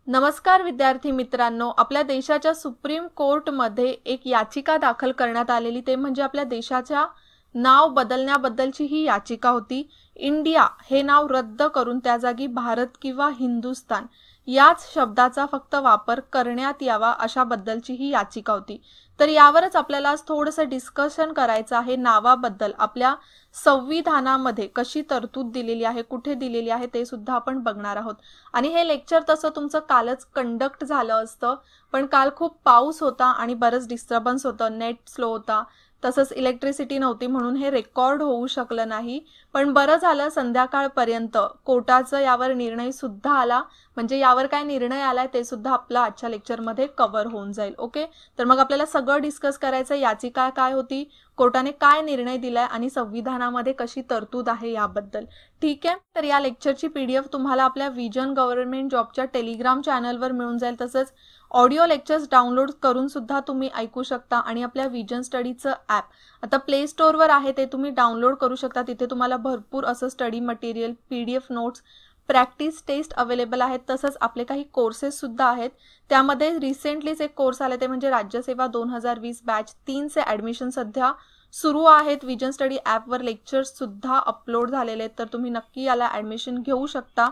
नमस्कार विद्यार्थी मित्रांनो, आपल्या देशाच्या सुप्रीम कोर्टमध्ये एक याचिका दाखल करण्यात आलेली, ते म्हणजे आपल्या देशाच्या नाव बदलण्याबद्दलची ही याचिका होती। इंडिया हे नाव रद्द करून त्या जागी भारत किंवा हिंदुस्तान याच शब्दाचा फक्त वापर करण्यात यावा अशा बद्दलची ही याचिका होती। तर यावरच आपल्याला आज थोडंसं डिस्कशन करायचं आहे। नावाबद्दल आपल्या संविधानामध्ये कशी तरतूद दिलेली आहे, कुठे दिलेली आहे ते सुद्धा आपण बघणार आहोत। आणि हे लेक्चर तसं तुमचं कालच कंडक्ट झालं असतं, पण काल खूप पाऊस होता आणि बरंच डिस्टर्बन्स होतं, नेट स्लो होता, तसंच इलेक्ट्रिसिटी नव्हती, म्हणून हे रेकॉर्ड होऊ शकलं नाही। पण बरं झालं संध्याकाळपर्यंत कोर्टाचा यावर निर्णय सुद्धा आला, म्हणजे यावर काय निर्णय आलाय ते सुद्धा आपल्या आजच्या लेक्चरमध्ये कव्हर होऊन जाईल। ओके, तर मग आपल्याला सगळं डिस्कस करायचं, याचिका काय होती, कोर्टाने काय निर्णय दिलाय आणि संविधानामध्ये कशी तरतूद आहे याबद्दल। ठीक आहे, तर या लेक्चरची पीडीएफ तुम्हाला आपल्या विजन गव्हर्नमेंट जॉबच्या टेलिग्राम चॅनलवर मिळून जाईल। तसंच ऑडिओ लेक्चर्स डाउनलोड करून सुद्धा तुम्ही ऐकू शकता आणि आपल्या विजन स्टडीचं ॲप आता प्ले स्टोअरवर आहे, ते तुम्ही डाउनलोड करू शकता। तिथे तुम्हाला भरपूर असं study material, PDF notes, practice test available आहेत। तसंच आपले काही कोर्सेस सुद्धा आहेत, त्यामध्ये रिसेंटलीच एक कोर्स आले ते म्हणजे राज्यसेवा 2020 बॅच 3 चे ॲडमिशन सध्या सुरू आहेत। विजन स्टडी ॲपवर लेक्चर्स सुद्धा अपलोड झालेले आहेत, तर तुम्ही नक्की याला ॲडमिशन घेऊ शकता।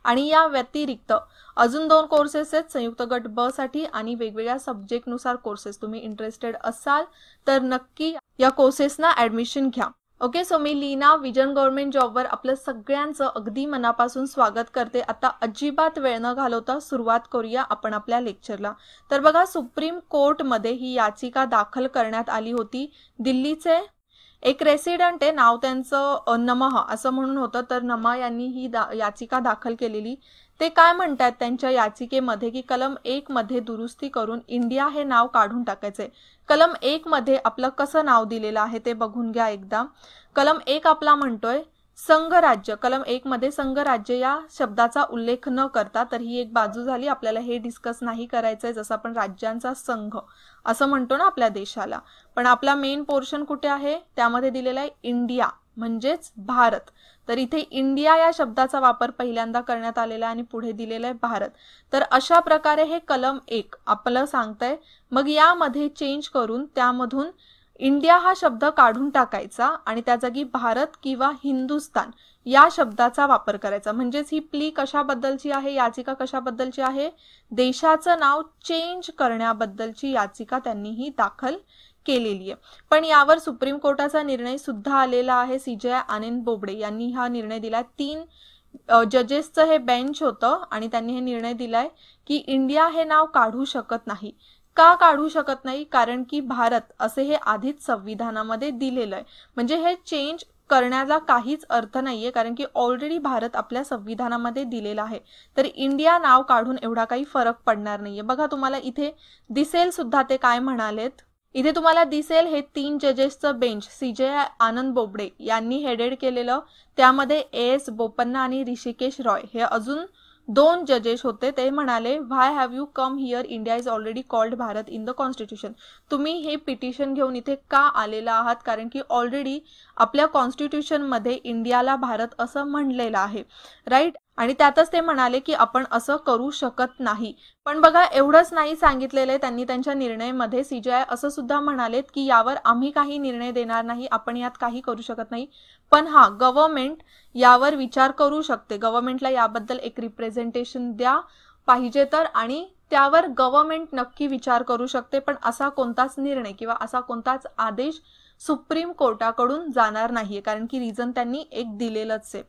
आणि या व्यतिरिक्त अजून 2 कोर्सेस आहेत, संयुक्त गट ब साठी आणि वेगवेगळ्या सब्जेक्टनुसार कोर्सेस। तुम्ही इंटरेस्टेड असाल तर नक्की या कोर्सेसना ॲडमिशन घ्या। ओके, सो मी लीना विजन गव्हर्नमेंट जॉबवर आपलं सगळ्यांचं अगदी मनापासून स्वागत करते। आता अजिबात वेळ न घालवता सुरुवात करूया आपण आपल्या लेक्चरला। तर बघा, सुप्रीम कोर्टमध्ये ही याचिका दाखल करण्यात आली होती। दिल्लीचे एक रेसिडेंट आहे, नाव त्यांचं नमः असं म्हणून होतं, तर नमा यांनी ही याचिका दाखल केलेली। ते काय म्हणतात त्यांच्या याचिकेमध्ये की कलम 1 मध्ये दुरुस्ती करून इंडिया हे नाव काढून टाकायचे। कलम 1 मध्ये आपलं कसं नाव दिलेलं आहे ते बघून घ्या एकदा। कलम 1 आपला म्हणतोय संघराज्य, कलम 1 मध्ये संघराज्य या शब्दाचा उल्लेख न करता, तर ही एक बाजू झाली। आपल्याला हे डिस्कस नाही करायचंय, जसं आपण राज्यांचा संघ असं म्हणतो ना आपल्या देशाला, पण आपला मेन पोर्शन कुठे आहे, त्यामध्ये दिलेला आहे इंडिया म्हणजेच भारत। तर इथे इंडिया या शब्दाचा वापर पहिल्यांदा करण्यात आलेला आहे आणि पुढे दिलेला आहे भारत। तर अशा प्रकारे हे कलम 1 आपलं सांगतंय। मग यामध्ये चेंज करून त्यामधून इंडिया हा शब्द काढून टाकायचा आणि त्या जागी भारत किंवा हिंदुस्तान या शब्दाचा वापर करायचा। म्हणजेच ही प्ली कशाबद्दलची आहे, याचिका कशाबद्दलची आहे, देशाचं नाव चेंज करण्याबद्दलची याचिका त्यांनी ही दाखल केलेली आहे। पण यावर सुप्रीम कोर्टाचा निर्णय सुद्धा आलेला आहे। CJ आनंद बोबडे यांनी हा निर्णय दिला। 3 जजेसचं हे बेंच होतं आणि त्यांनी हे निर्णय दिलाय की इंडिया हे नाव काढू शकत नाही। का काढू शकत नाही, कारण की भारत असे हे आधीच संविधानामध्ये दिलेलं आहे, म्हणजे हे चेंज करण्याला काहीच अर्थ नाहीये, कारण की ऑलरेडी भारत आपल्या संविधानामध्ये दिलेला आहे। तर इंडिया नाव काढून एवढा काही फरक पडणार नाहीये। बघा, तुम्हाला इथे दिसेल सुद्धा ते काय म्हणालेत, इथे तुम्हाला दिसेल हे 3 जजेसचं बेंच CJ आनंद बोबडे यांनी हेडेड केलेलं, त्यामध्ये AS बोपन्ना आणि ऋषिकेश रॉय हे अजून 2 जजेस होते। ते म्हणाले, why have you come here, India is already called Bharat in the constitution. तुम्ही हे पिटिशन घेऊन इथे का आलेला आहात, कारण की ऑलरेडी आपल्या कॉन्स्टिट्यूशन मध्ये इंडियाला भारत असं म्हणलेलं आहे, राईट। आणि त्यातच ते म्हणाले की आपण असं करू शकत नाही। पण बघा, एवढंच नाही सांगितलेलं आहे त्यांनी त्यांच्या निर्णयामध्ये। CJ असं सुद्धा म्हणालेत की यावर आम्ही काही निर्णय देणार नाही, आपण यात काही करू शकत नाही, पण हा गव्हर्नमेंट यावर विचार करू शकते। गव्हर्नमेंटला याबद्दल एक रिप्रेझेंटेशन द्या पाहिजे तर, आणि त्यावर गव्हर्नमेंट नक्की विचार करू शकते, पण असा कोणताच निर्णय किंवा असा कोणताच आदेश सुप्रीम कोर्टाकडून जाणार नाहीये, कारण की रिझन त्यांनी एक दिलेलंच आहे।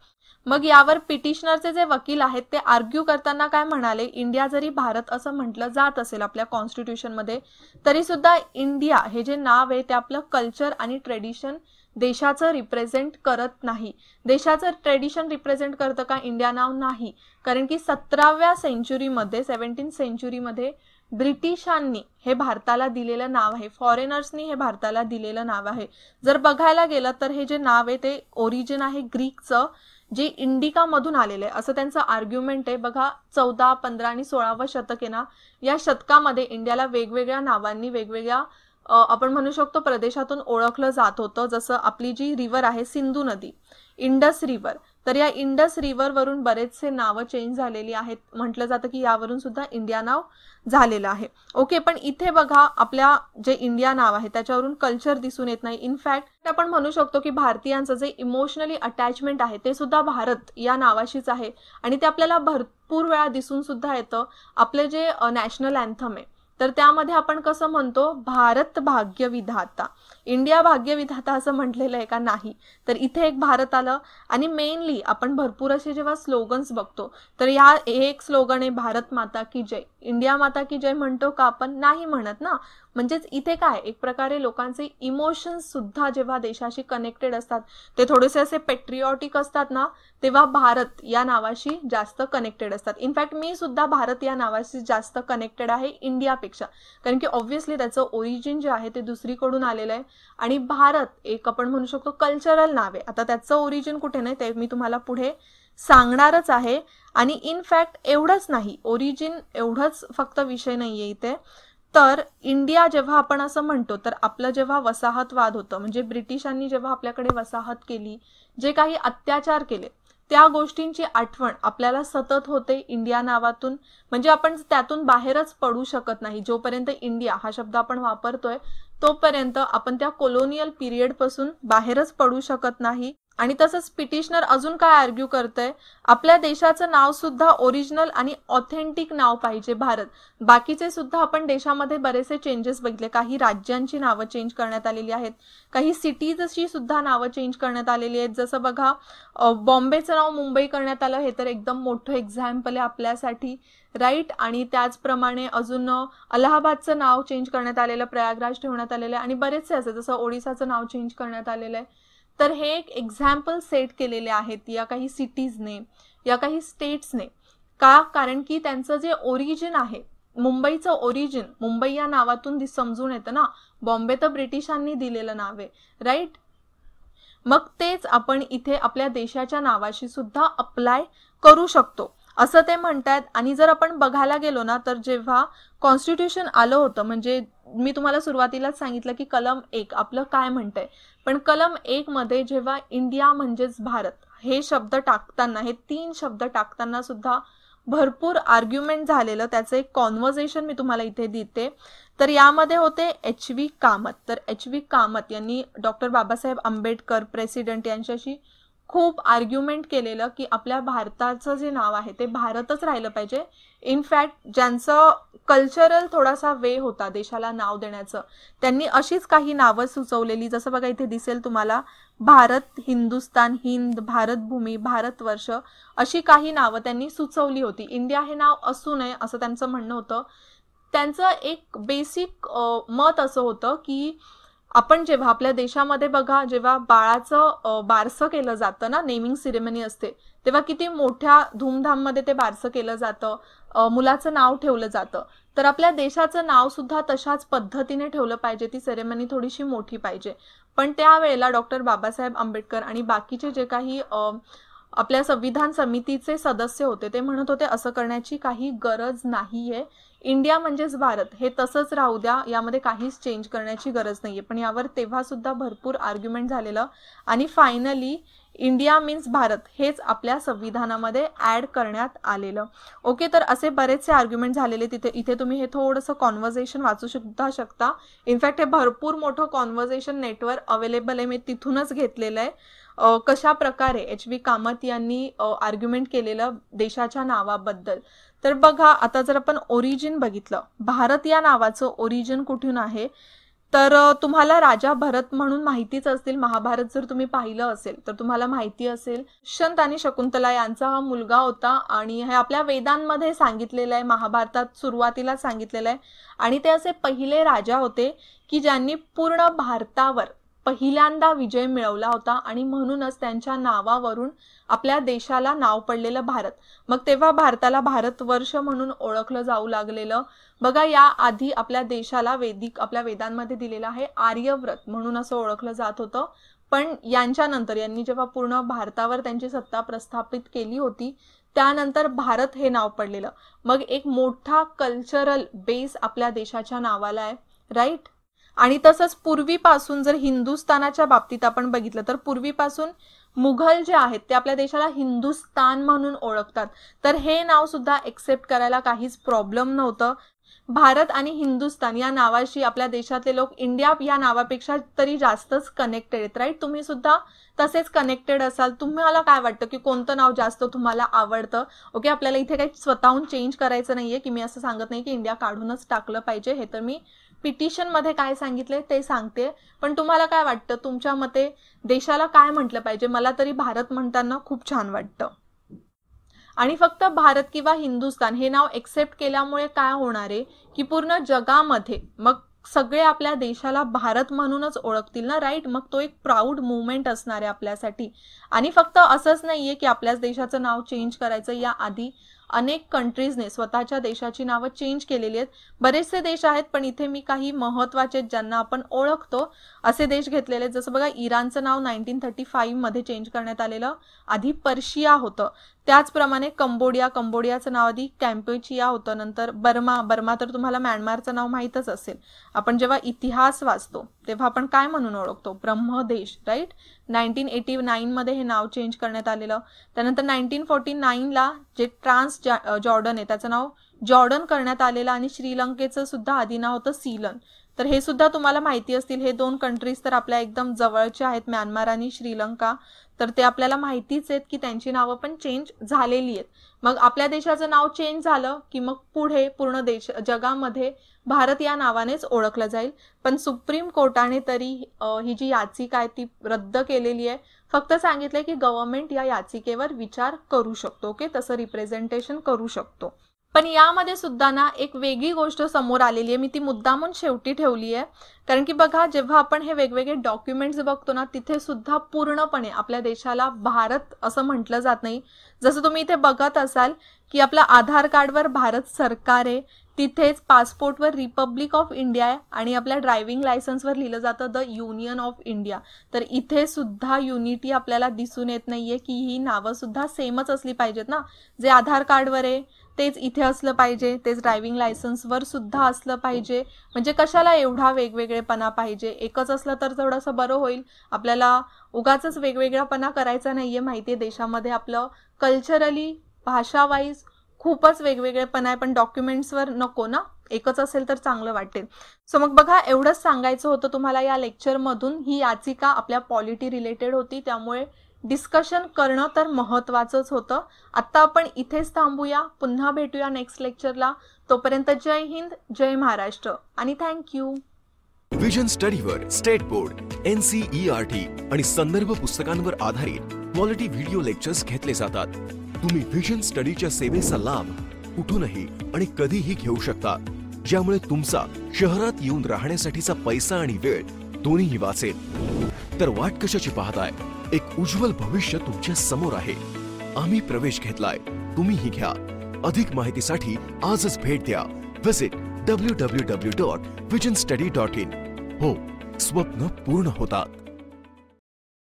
मग यावर पिटिशनरचे जे वकील आहेत ते आर्ग्यू करताना काय म्हणाले, इंडिया जरी भारत असं म्हटलं जात असेल आपल्या कॉन्स्टिट्यूशन मध्ये, तरी सुद्धा इंडिया हे जे नाव आहे ते आपलं कल्चर आणि ट्रेडिशन देशाचं रिप्रेझेंट करत नाही। देशाचं ट्रेडिशन रिप्रेझेंट करतं का इंडिया नाव? नाही, कारण की 17व्या सेंचुरीमध्ये 17th सेंचुरीमध्ये ब्रिटिशांनी हे भारताला दिलेलं नाव आहे, फॉरेनर्सनी हे भारताला दिलेलं नाव आहे। जर बघायला गेलं तर हे जे नाव आहे ते ओरिजिन आहे ग्रीकचं, जे इंडिका मधून आलेलं आहे असं त्यांचं आर्ग्युमेंट आहे। बघा, 14, 15 आणि 16वं शतक आहे ना, या शतकामध्ये इंडियाला वेगवेगळ्या नावांनी वेगवेगळ्या आपण म्हणू शकतो प्रदेशातून ओळखलं जात होतं। जसं आपली जी रिव्हर आहे सिंधू नदी, इंडस रिव्हर, तर या इंडस रिव्हर वरून बरेचसे नावं चेंज झालेली आहेत. म्हटलं जातं की यावरून सुद्धा इंडिया नाव झालेलं आहे. ओके, पण इथे बघा आपल्या जे इंडिया नाव आहे त्याच्यावरून कल्चर दिसून येत नाही. इनफॅक्ट आपण म्हणू शकतो की भारतीयांचं जे इमोशनली अटॅचमेंट आहे ते सुद्धा भारत या नावाशीच आहे आणि ते आपल्याला भरपूर वेळा दिसून सुद्धा येतं. आपले जे नॅशनल अँथम आहे तर त्यामध्ये आपण कसं म्हणतो, भारत भाग्यविधाता, इंडिया भाग्यविधाता असं म्हटलेलं आहे का? नाही. तर इथे एक भारत आलं आणि मेनली आपण भरपूर असे जेव्हा स्लोगन्स बघतो तर या एक स्लोगन आहे भारत माता की जय. इंडिया माता की जय म्हणतो का आपण? नाही म्हणत ना. म्हणजेच इथे काय एक प्रकारे लोकांचे इमोशन्स सुद्धा जेव्हा देशाशी कनेक्टेड असतात ते थोडेसे असे पेट्रिऑटिक असतात ना, तेव्हा भारत या नावाशी जास्त कनेक्टेड असतात. इनफॅक्ट मी सुद्धा भारत या नावाशी जास्त कनेक्टेड आहे इंडियापेक्षा, कारण की ऑब्व्हियसली त्याचं ओरिजिन जे आहे ते दुसरीकडून आलेलं आहे आणि भारत एक आपण म्हणू शकतो कल्चरल नाव आहे. आता त्याचं ओरिजिन कुठे नाही ते मी तुम्हाला पुढे सांगणारच आहे. आणि इनफॅक्ट एवढंच नाही, ओरिजिन एवढंच फक्त विषय नाहीये इथे. तर इंडिया जेव्हा आपण असं म्हणतो तर आपलं जेव्हा वसाहतवाद होतं, म्हणजे ब्रिटिशांनी जेव्हा आपल्याकडे वसाहत केली, जे काही अत्याचार केले त्या गोष्टींची आठवण आपल्याला सतत होते इंडिया नावातून. म्हणजे आपण त्यातून बाहेरच पडू शकत नाही. जोपर्यंत इंडिया हा शब्द आपण वापरतोय तोपर्यंत आपण त्या कोलोनियल पिरियड पासून बाहेरच पडू शकत नाही. आणि तसंच पिटिशनर अजून काय आर्ग्यू करतंय, आपल्या देशाचं नाव सुद्धा ओरिजिनल आणि ऑथेंटिक नाव पाहिजे भारत. बाकीचे सुद्धा आपण देशामध्ये बरेचसे चेंजेस बघितले. काही राज्यांची नावं चेंज करण्यात आलेली आहेत, काही सिटीजची सुद्धा नावं चेंज करण्यात आलेली आहेत. जसं बघा बॉम्बेचं नाव मुंबई करण्यात आलं, हे तर एकदम मोठं एक्झाम्पल आहे आपल्यासाठी, राईट. आणि त्याचप्रमाणे अजून अलाहाबादचं नाव चेंज करण्यात आलेलं, प्रयागराज ठेवण्यात आलेलं आहे आणि बरेचसे असे जसं ओडिसाचं नाव चेंज करण्यात आलेलं आहे. तर हे एक एक्झाम्पल सेट केलेले आहेत या काही सिटीजने, या काही स्टेट्सने. का? कारण की त्यांचं जे ओरिजिन आहे, मुंबईचं ओरिजिन मुंबई या नावातून समजून येतं ना. बॉम्बे तर ब्रिटिशांनी दिलेलं नाव आहे, राईट. मग तेच आपण इथे आपल्या देशाच्या नावाशी सुद्धा अप्लाय करू शकतो असं ते म्हणतात. आणि जर आपण बघायला गेलो ना तर जेव्हा कॉन्स्टिट्यूशन आलं होतं, म्हणजे मी तुम्हाला सुरुवातीलाच सांगितलं की कलम 1 आपलं काय म्हणतंय, पण कलम 1 मध्ये जेव्हा इंडिया म्हणजेच भारत हे शब्द टाकताना, हे 3 शब्द टाकताना सुद्धा भरपूर आर्ग्युमेंट झालेलं. त्याचं एक कॉन्व्हर्सेशन मी तुम्हाला इथे देते. तर यामध्ये होते एच.व्ही. कामत. तर एच.व्ही. कामत यांनी डॉक्टर बाबासाहेब आंबेडकर प्रेसिडेंट यांच्याशी खूप आर्ग्युमेंट केलेलं की आपल्या भारताचं जे नाव आहे ते भारतच राहिलं पाहिजे. इनफॅक्ट ज्यांचं कल्चरल थोडासा वे होता देशाला नाव देण्याचं, त्यांनी अशीच काही नावं सुचवलेली. जसं बघा इथे दिसेल तुम्हाला, भारत, हिंदुस्तान, हिंद, भारतभूमी, भारतवर्ष, अशी काही नावं त्यांनी सुचवली होती. इंडिया हे नाव असू नये असं त्यांचं म्हणणं होतं. त्यांचं एक बेसिक मत असं होतं की आपण जेव्हा आपल्या देशामध्ये बघा, जेव्हा बाळाचं बारसं केलं जातं ना, नेमिंग सिरेमनी असते, तेव्हा किती मोठ्या धूमधाममध्ये ते बारसं केलं जातं, मुलाचं नाव ठेवलं जातं. तर आपल्या देशाचं नाव सुद्धा तशाच पद्धतीने ठेवलं पाहिजे, ती सेरेमनी थोडीशी मोठी पाहिजे. पण त्यावेळेला डॉक्टर बाबासाहेब आंबेडकर आणि बाकीचे जे काही आपल्या संविधान समितीचे सदस्य होते ते म्हणत होते असं करण्याची काही गरज नाहीये. इंडिया म्हणजेच भारत हे तसंच राहू द्या, यामध्ये काहीच चेंज करण्याची गरज नाहीये. पण यावर तेव्हा सुद्धा भरपूर आर्ग्युमेंट झालेलं आणि फायनली इंडिया मीन्स भारत हेच आपल्या संविधानामध्ये ऍड करण्यात आलेलं. ओके, तर असे बरेचसे आर्ग्युमेंट झालेले तिथे. इथे तुम्ही हे थोडंसं कॉन्व्हर्सेशन वाचू सुद्धा शकता. इनफॅक्ट हे भरपूर मोठं कॉन्व्हर्सेशन नेटवर अवेलेबल आहे, मी तिथूनच घेतलेलं आहे. कशा प्रकारे एच.व्ही. कामत यांनी आर्ग्युमेंट केलेलं देशाच्या नावाबद्दल. तर बघा, आता जर आपण ओरिजिन बघितलं, भारत या नावाचं ओरिजिन कुठून आहे, तर तुम्हाला राजा भरत म्हणून माहितीच असतील. महाभारत जर तुम्ही पाहिलं असेल तर तुम्हाला माहिती असेल, दुष्यंत आणि शकुंतला यांचा हा मुलगा होता आणि हे आपल्या वेदांमध्ये सांगितलेलं आहे, महाभारतात सुरुवातीला सांगितलेलं आहे. आणि ते असे पहिले राजा होते की ज्यांनी पूर्ण भारतावर पहिल्यांदा विजय मिळवला होता आणि म्हणूनच त्यांच्या नावावरून आपल्या देशाला नाव पडलेलं भारत. मग तेव्हा भारताला भारतवर्ष म्हणून ओळखलं जाऊ लागलेलं. बघा, या आधी आपल्या देशाला वेदिक आपल्या वेदांमध्ये दिलेलं आहे आर्यव्रत म्हणून असं ओळखलं जात होतं. पण यांच्यानंतर यांनी जेव्हा पूर्ण भारतावर त्यांची सत्ता प्रस्थापित केली होती त्यानंतर भारत हे नाव पडलेलं. मग एक मोठा कल्चरल बेस आपल्या देशाच्या नावाला आहे, राईट. आणि तसंच पूर्वीपासून जर हिंदुस्थानाच्या बाबतीत आपण बघितलं तर पूर्वीपासून मुघल जे आहेत ते आपल्या देशाला हिंदुस्तान म्हणून ओळखतात, तर हे नाव सुद्धा एक्सेप्ट करायला काहीच प्रॉब्लेम नव्हतं. भारत आणि हिंदुस्तान या नावाशी आपल्या देशातले लोक इंडिया या नावापेक्षा तरी जास्तच कनेक्टेड आहेत, राईट. तुम्ही सुद्धा तसेच कनेक्टेड असाल. तुम्हाला काय वाटतं की कोणतं नाव जास्त तुम्हाला आवडतं? ओके, आपल्याला इथे काही स्वतःहून चेंज करायचं नाहीये, की मी असं सांगत नाही की इंडिया काढूनच टाकलं पाहिजे. हे तर मी पिटिशन मध्ये काय सांगितले ते सांगते. पण तुम्हाला काय वाटतं, तुमच्या मते देशाला काय म्हटलं पाहिजे? मला तरी भारत म्हणताना खूप छान वाटतं. आणि फक्त भारत किंवा हिंदुस्तान हे नाव एक्सेप्ट केल्यामुळे काय होणार आहे की पूर्ण जगामध्ये मग सगळे आपल्या देशाला भारत म्हणूनच ओळखतील ना, राईट. मग तो एक प्राऊड मुवमेंट असणार आहे आपल्यासाठी. आणि फक्त असंच नाहीये की आपल्याच देशाचं नाव चेंज करायचं. या आधी अनेक कंट्रीजने स्वतःच्या देशाची नावं चेंज केलेली आहेत. बरेचसे देश आहेत, पण इथे मी काही महत्त्वाचे ज्यांना आपण ओळखतो असे देश घेतलेले आहेत. जसं बघा, इराणचं नाव 1935 मध्ये चेंज करण्यात आलेलं. आधी पर्शिया होतं. त्याचप्रमाणे कंबोडियाचं नाव आधी कॅम्पेचिया होतं. नंतर बर्मा तर तुम्हाला म्यानमारचं नाव माहीतच असेल. आपण जेव्हा इतिहास वाचतो तेव्हा आपण काय म्हणून ओळखतो? ब्रह्मदेश, राईट. 1989 मध्ये हे नाव चेंज करण्यात आलेलं. त्यानंतर 1949ला जे जॉर्डन आहे त्याचं नाव जॉर्डन करण्यात आलेलं. आणि श्रीलंकेचं सुद्धा आधी नाव होतं सीलन. तर हे सुद्धा तुम्हाला माहिती असतील. हे दोन कंट्रीज तर आपल्या एकदम जवळच्या आहेत, म्यानमार आणि श्रीलंका. तर ते आपल्याला माहितीच आहेत की त्यांची नावं पण चेंज झालेली आहेत. मग आपल्या देशाचं नाव चेंज झालं की मग पुढे पूर्ण जगामध्ये भारत या नावानेच ओळखलं जाईल. पण सुप्रीम कोर्टाने तरी ही जी याचिका आहे ती रद्द केलेली आहे. फक्त सांगितलंय की गव्हर्नमेंट या याचिकेवर विचार करू शकतो, ओके, तसं रिप्रेझेंटेशन करू शकतो. पण यामध्ये सुद्धा ना एक वेगळी गोष्ट समोर आलेली आहे. मी ती मुद्दामून शेवटी ठेवली आहे, कारण की बघा, जेव्हा आपण हे वेगवेगळे डॉक्युमेंट्स बघतो ना, तिथे सुद्धा पूर्णपणे आपल्या देशाला भारत असं म्हटलं जात नाही. जसं तुम्ही इथे बघत असाल की आपल्या आधार कार्डवर भारत सरकार आहे, तिथेच पासपोर्टवर रिपब्लिक ऑफ इंडिया आहे आणि आपल्या ड्रायव्हिंग लायसन्सवर लिहिलं जातं द युनियन ऑफ इंडिया. तर इथे सुद्धा युनिटी आपल्याला दिसून येत नाहीये की ही नावं सुद्धा सेमच असली पाहिजेत ना. जे आधार कार्डवर आहे तेच इथे असलं पाहिजे, तेच ड्रायव्हिंग लायसन्सवर सुद्धा असलं पाहिजे. म्हणजे कशाला एवढा वेगवेगळेपणा पाहिजे? एकच असलं तर थोडंसं बरं होईल. आपल्याला उगाच वेगवेगळापणा करायचा नाहीये. माहितीये देशामध्ये आपलं कल्चरली, भाषा वाईज खूपच वेगवेगळेपणा आहे, पण डॉक्युमेंट्सवर नको ना, एकच असेल तर चांगलं वाटेल. सो मग बघा, एवढंच सांगायचं होतं तुम्हाला या लेक्चरमधून. ही याचिका आपल्या पॉलिटी रिलेटेड होती, त्यामुळे डिस्कशन करणं तर महत्त्वाचंच होतं. आता आपण इथेच थांबूया, पुन्हा भेटूया नेक्स्ट लेक्चरला. तोपर्यंत जय हिंद, जय महाराष्ट्र आणि थँक्यू. विजन स्टडीवर स्टेट बोर्ड, NCERT आणि संदर्भ पुस्तकांवर आधारित क्वालिटी व्हिडिओ लेक्चर्स घेतले जातात. तुम्ही विजन स्टडीच्या सेवेचा लाभ कुठूनही आणि कधीही घेऊ शकता, ज्यामुळे तुमचा शहरात येऊन राहण्यासाठीचा पैसा आणि वेळ दोन्हीही वाचेल. तर वाट कशाची पाहताय? एक उज्ज्वल भविष्य तुमच्या समोर आहे. आम्ही प्रवेश घेतलाय, तुम्हीही घ्या. अधिक माहितीसाठी आजच भेट द्या. Visit www.visionstudy.in. हो, स्वप्न पूर्ण होतात.